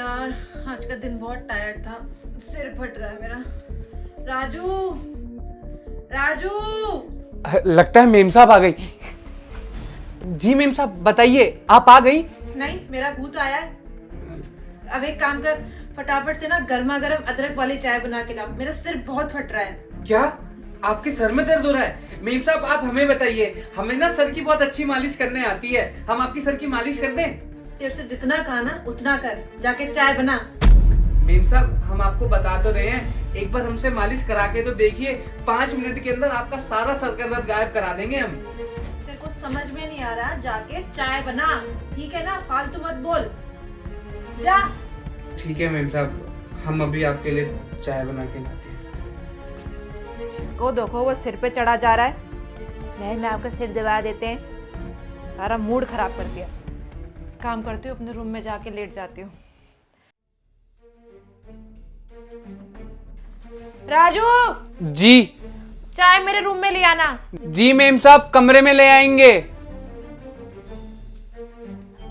यार, आज का दिन बहुत टायर्ड था, सिर फट रहा है मेरा। राजू, राजू। लगता है मेम साहब आ गई। जी मेम साहब बताइए, आप आ गई? नहीं, मेरा भूत आया है। अब एक काम कर, फटाफट से ना गर्मा गर्म अदरक वाली चाय बना के ला, मेरा सिर बहुत फट रहा है। क्या आपके सर में दर्द हो रहा है? मेम साहब आप हमें बताइए, हमें ना सर की बहुत अच्छी मालिश करने आती है, हम आपकी सर की मालिश कर दें? तेरे से जितना कहा ना उतना कर, जाके चाय बना। मेम साहब हम आपको बता तो रहे हैं, एक बार हमसे मालिश करा के तो देखिए, 5 मिनट के अंदर आपका सारा सर का दर्द गायब करा देंगे हम। तेरे को समझ में नहीं आ रहा, जाके चाय बना, ठीक है ना? फालतू मत बोल, जा। ठीक है मेम साहब, हम अभी आपके लिए चाय बना के लाते हैं। जिसको देखो वो सिर पे चढ़ा जा रहा है। मैं आपका सिर दबा देते हैं, सारा मूड खराब कर दिया। काम करती हूँ, अपने रूम में जाके लेट जाती हूँ। राजू, जी। चाय मेरे रूम में ले आना। जी मेम साहब, कमरे में ले आएंगे।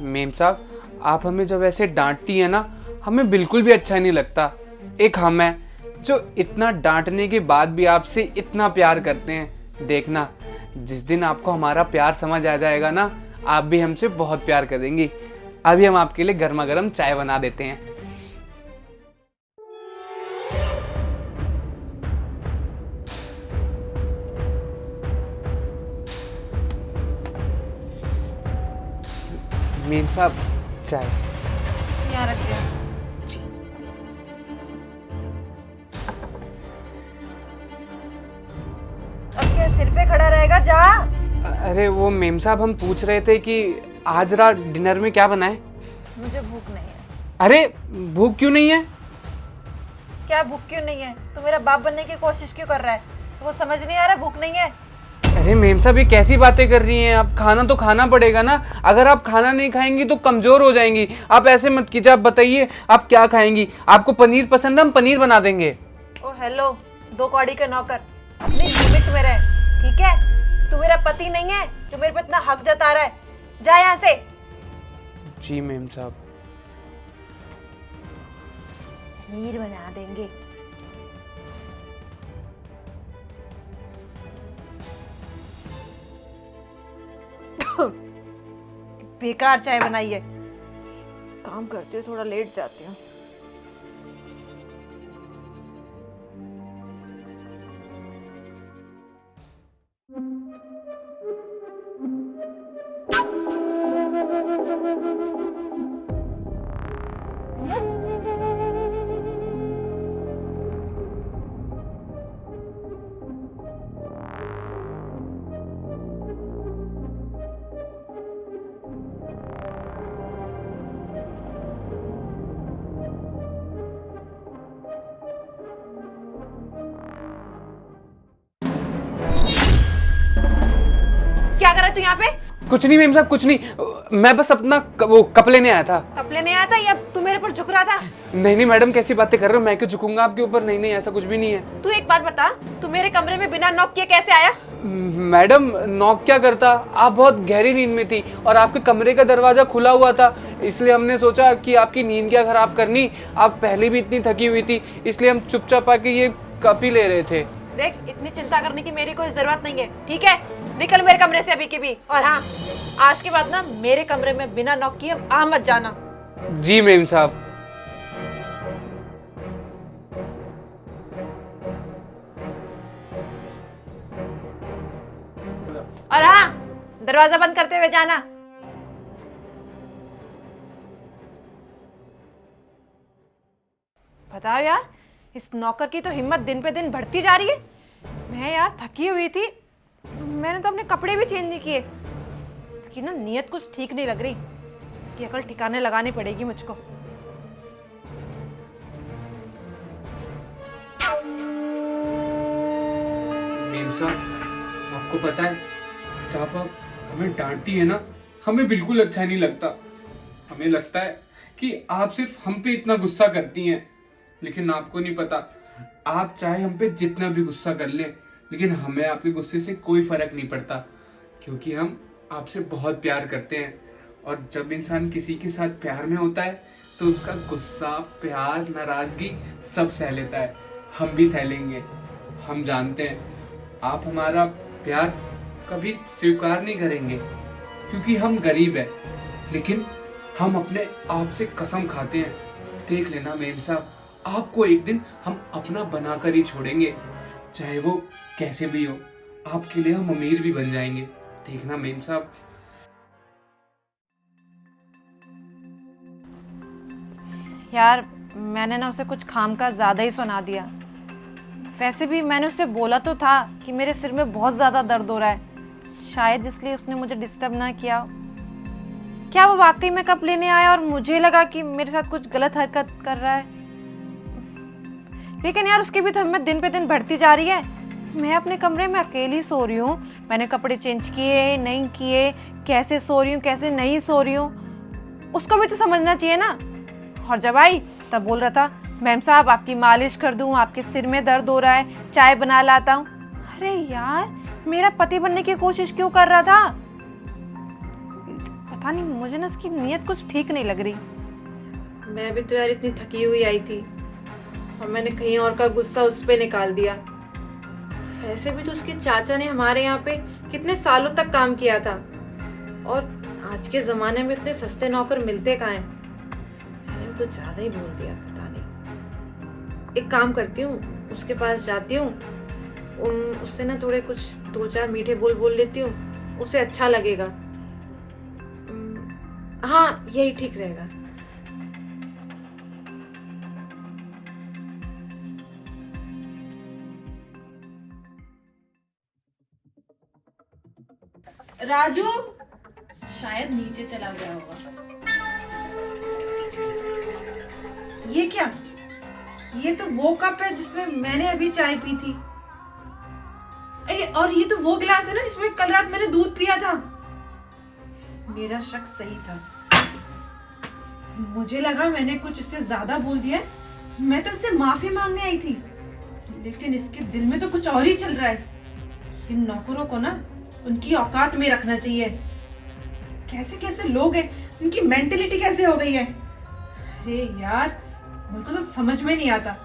मेम साहब आप हमें जब ऐसे डांटती है ना, हमें बिल्कुल भी अच्छा नहीं लगता। एक हम है जो इतना डांटने के बाद भी आपसे इतना प्यार करते हैं। देखना, जिस दिन आपको हमारा प्यार समझ आ जाएगा ना, आप भी हमसे बहुत प्यार करेंगी। अभी हम आपके लिए गर्मा गर्म चाय बना देते हैं। मेम साहब चाय। यहाँ रख दिया। जी। अब क्या सिर पे खड़ा रहेगा? जा। अरे वो मेम साहब हम पूछ रहे थे कि आज रात डिनर में क्या बनाए? मुझे भूख नहीं है। अरे भूख क्यों नहीं है? क्या भूख क्यों नहीं है? तू मेरा बाप बनने की कोशिश क्यों कर रहा है? वो समझ नहीं आ रहा भूख नहीं है। अरे मेम साहब ये कैसी बातें कर रही हैं आप? खाना तो खाना पड़ेगा ना। अगर आप खाना नहीं खाएंगी तो कमजोर हो जाएंगी। आप ऐसे मत कीजिए, आप बताइए आप क्या खाएंगी? आपको पनीर पसंद है, हम पनीर बना देंगे। ओ हेलो, 2 कौड़ी के नौकर, अपनी लिमिट में रहे, ठीक है? तू मेरा पति नहीं है जो मेरे पे इतना हक जता रहा है। जा यहाँ से। जी मेम साहब। पनीर बना देंगे। बेकार चाय बनाई है। काम करती हूँ, थोड़ा लेट जाती हूँ। क्या कर रहा है तू यहाँ पे? कुछ नहीं मेम साहब, कुछ नहीं। मैं बस अपना वो कप लेने आया था। कप लेने आया था या तू मेरे पर झुक रहा था? नहीं नहीं मैडम, कैसी बातें कर रहे हो? मैं क्यों झुकूंगा आपके ऊपर? नहीं नहीं ऐसा कुछ भी नहीं है। तू एक बात बता, तू मेरे कमरे में बिना नॉक किए कैसे आया? मैडम नॉक क्या करता, आप बहुत गहरी नींद में थी और आपके कमरे का दरवाजा खुला हुआ था, इसलिए हमने सोचा कि आपकी नींद क्या खराब करनी। आप पहले भी इतनी थकी हुई थी, इसलिए हम चुपचाप आके ये कप ही ले रहे थे। देख, इतनी चिंता करने की मेरी कोई जरूरत नहीं है, ठीक है? निकल मेरे कमरे से अभी के भी। और हाँ, आज के बाद ना मेरे कमरे में बिना नॉक किए आ मत जाना। जी मेम साहब। और हाँ, दरवाजा बंद करते हुए जाना। बताओ यार, इस नौकर की तो हिम्मत दिन पे दिन बढ़ती जा रही है। मैं यार थकी हुई थी, मैंने तो अपने कपड़े भी चेंज नहीं किए। इसकी ना नीयत कुछ ठीक नहीं लग रही। इसकी अकल ठिकाने लगानी पड़ेगी मुझको। मेम साहब आपको पता है, जब आप हमें डांटती है ना, हमें बिल्कुल अच्छा नहीं लगता। हमें लगता है कि आप सिर्फ हम पे इतना गुस्सा करती हैं, लेकिन आपको नहीं पता, आप चाहे हम पे जितना भी गुस्सा कर लें, लेकिन हमें आपके गुस्से से कोई फर्क नहीं पड़ता, क्योंकि हम आपसे बहुत प्यार करते हैं और जब इंसान किसी के साथ प्यार में होता है तो उसका गुस्सा, प्यार, नाराजगी सब सह लेता है। हम भी सह लेंगे। हम जानते हैं आप हमारा प्यार कभी स्वीकार नहीं करेंगे क्योंकि हम गरीब हैं, लेकिन हम अपने आप से कसम खाते हैं, देख लेना मेम साहब, आपको एक दिन हम अपना बनाकर ही छोड़ेंगे, चाहे वो कैसे भी हो। आपके लिए हम अमीर भी बन जाएंगे, देखना मेम साहब। यार मैंने ना उसे कुछ काम का ज़्यादा ही सुना दिया। वैसे भी मैंने उससे बोला तो था कि मेरे सिर में बहुत ज़्यादा दर्द हो रहा है, शायद इसलिए उसने मुझे डिस्टर्ब ना किया। क्या वो वाकई में कप लेने आया और मुझे लगा कि मेरे साथ कुछ गलत हरकत कर रहा है। लेकिन यार उसकी भी तो हिम्मत दिन पे दिन बढ़ती जा रही है। मैं अपने कमरे में अकेली सो रही हूँ, मैंने कपड़े चेंज किए नहीं किए, कैसे सो रही हूँ कैसे नहीं सो रही हूँ, उसको भी तो समझना चाहिए ना। और जब आई तब बोल रहा था मैम साहब आपकी मालिश कर दूँ, आपके सिर में दर्द हो रहा है, चाय बना लाता हूँ। अरे यार मेरा पति बनने की कोशिश क्यों कर रहा था? पता नहीं, मुझे ना इसकी नीयत कुछ ठीक नहीं लग रही। मैं भी तो यार इतनी थकी हुई आई थी और मैंने कहीं और का गुस्सा उस पे निकाल दिया। वैसे भी तो उसके चाचा ने हमारे यहाँ पे कितने सालों तक काम किया था और आज के ज़माने में इतने सस्ते नौकर मिलते कहाँ हैं। मैंने कुछ ज़्यादा ही बोल दिया, पता नहीं। एक काम करती हूँ, उसके पास जाती हूँ, उससे ना थोड़े कुछ 2-4 मीठे बोल लेती हूँ, उसे अच्छा लगेगा। हाँ यही ठीक रहेगा। राजू शायद नीचे चला गया होगा। ये क्या? ये तो वो कप है जिसमें मैंने अभी चाय पी थी। और ये तो वो गिलास है ना जिसमें कल रात मैंने दूध पिया था। मेरा शक सही था, मुझे लगा मैंने कुछ इससे ज्यादा बोल दिया। मैं तो इससे माफी मांगने आई थी, लेकिन इसके दिल में तो कुछ और ही चल रहा है। इन नौकरों को ना उनकी औकात में रखना चाहिए। कैसे कैसे लोग हैं, उनकी मेंटेलिटी कैसे हो गई है। अरे यार मुझको तो समझ में नहीं आता,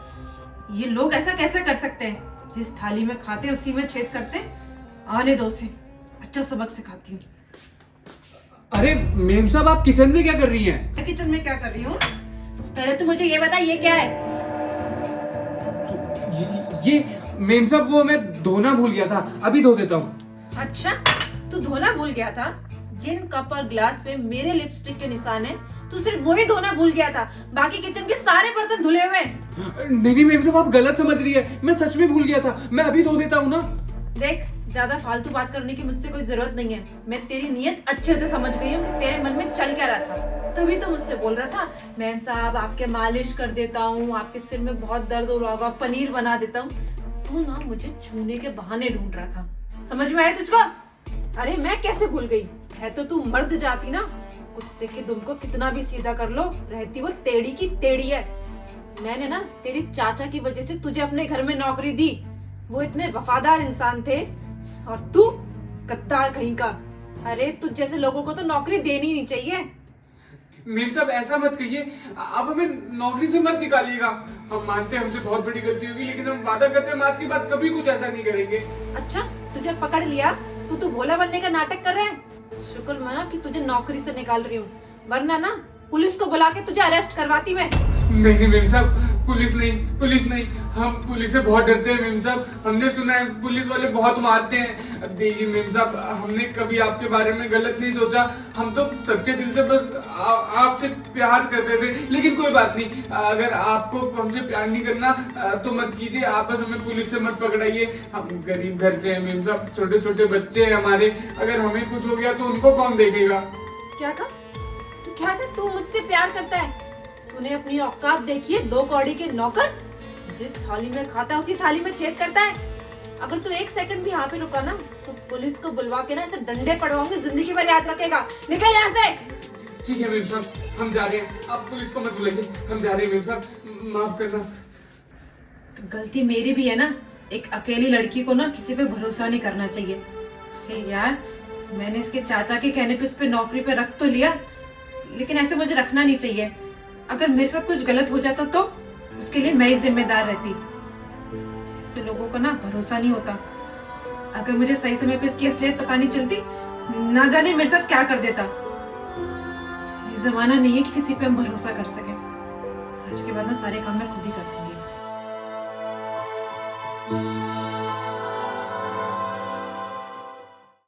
ये लोग ऐसा कैसे कर सकते हैं। जिस थाली में खाते उसी में छेद करते हैं। आने दो उसे, अच्छा सबक सिखाती हूँ। अरे मेम साहब आप किचन में क्या कर रही हैं? किचन में क्या कर रही हूँ? पहले तो मुझे ये बता ये क्या है? ये मेम साहब वो मैं धोना भूल गया था, अभी धो देता हूँ। अच्छा तू धोना भूल गया था? जिन कप और ग्लास पे मेरे लिपस्टिक के निशान है तू सिर्फ वही धोना भूल गया था, बाकी किचन के सारे बर्तन धुले हुए हैं। नहीं मेम साहब आप गलत समझ रही है, मैं सच में भूल गया था, मैं अभी धो देता हूँ ना। देख ज्यादा फालतू बात करने की मुझसे कोई जरूरत नहीं है। मैं तेरी नीयत अच्छे से समझ गई हूँ कि तेरे मन में चल क्या रहा था। तभी तो मुझसे बोल रहा था मैम साहब आपके मालिश कर देता हूँ, आपके सिर में बहुत दर्द हो रहा होगा, पनीर बना देता हूँ। तू ना मुझे छूने के बहाने ढूंढ रहा था, समझ में आया तुझको? अरे मैं कैसे भूल गई, है तो तू मर्द जाती ना। कुत्ते के दुम को कितना भी सीधा कर लो, रहती वो टेढ़ी की टेढ़ी है। मैंने ना तेरी चाचा की वजह से तुझे अपने घर में नौकरी दी, वो इतने वफादार इंसान थे, और तू गद्दार कहीं का। अरे तुझ जैसे लोगों को तो नौकरी देनी नहीं चाहिए। मेम साहब ऐसा मत कहिए, आप हमें नौकरी से मत निकालिएगा। हम मानते हैं हमसे बहुत बड़ी गलती होगी, लेकिन हम वादा करते हैं हम आज के बाद कभी कुछ ऐसा नहीं करेंगे। अच्छा तुझे पकड़ लिया, तू भोला बनने का नाटक कर रहा है। शुक्र मना कि तुझे नौकरी से निकाल रही हूँ, वरना ना पुलिस को बुला के तुझे अरेस्ट करवाती मैं। नहीं मेम साहब, पुलिस नहीं, हम पुलिस से बहुत डरते हैं मेम साहब। हमने सुना है पुलिस वाले बहुत मारते हैं। देखिए मेम साहब, हमने कभी आपके बारे में गलत नहीं सोचा, हम तो सच्चे दिल से बस आपसे प्यार करते थे। लेकिन कोई बात नहीं, अगर आपको हमसे प्यार नहीं करना तो मत कीजिए, आप बस हमें पुलिस से मत पकड़ाइए। हम गरीब घर से हैं मेम साहब, छोटे छोटे बच्चे हैं हमारे, अगर हमें कुछ हो गया तो उनको कौन देखेगा। क्या तू मुझसे प्यार करता है? तूने अपनी औकात देखी है? 2 कौड़ी के नौकर, जिस थाली में खाता है उसी थाली में छेद करता है। अगर तू 1 सेकंड भी यहाँ पे रुका ना तो पुलिस को बुलवा के ना इसे डंडे पड़वाऊंगी, जिंदगी भर याद रखेगा। निकल यहाँ से। ठीक है मेम साहब, हम जा रहे हैं, आप पुलिस को मत बुलाइए, हम जा रहे हैं मेम साहब, माफ करना। तो गलती मेरी भी है ना, एक अकेली लड़की को ना किसी पे भरोसा नहीं करना चाहिए। हे यार, मैंने इसके चाचा के कहने पे इस पे नौकरी पे रख तो लिया, लेकिन ऐसे मुझे रखना नहीं चाहिए। अगर मेरे साथ कुछ गलत हो जाता तो उसके लिए मैं ही जिम्मेदार रहती। ऐसे लोगों को ना भरोसा नहीं होता। अगर मुझे सही समय पे इसकी असलियत पता नहीं चलती, ना जाने मेरे साथ क्या कर देता। ये जमाना नहीं है कि किसी पे हम भरोसा कर सके। आज के बाद ना सारे काम मैं खुद ही करूंगी।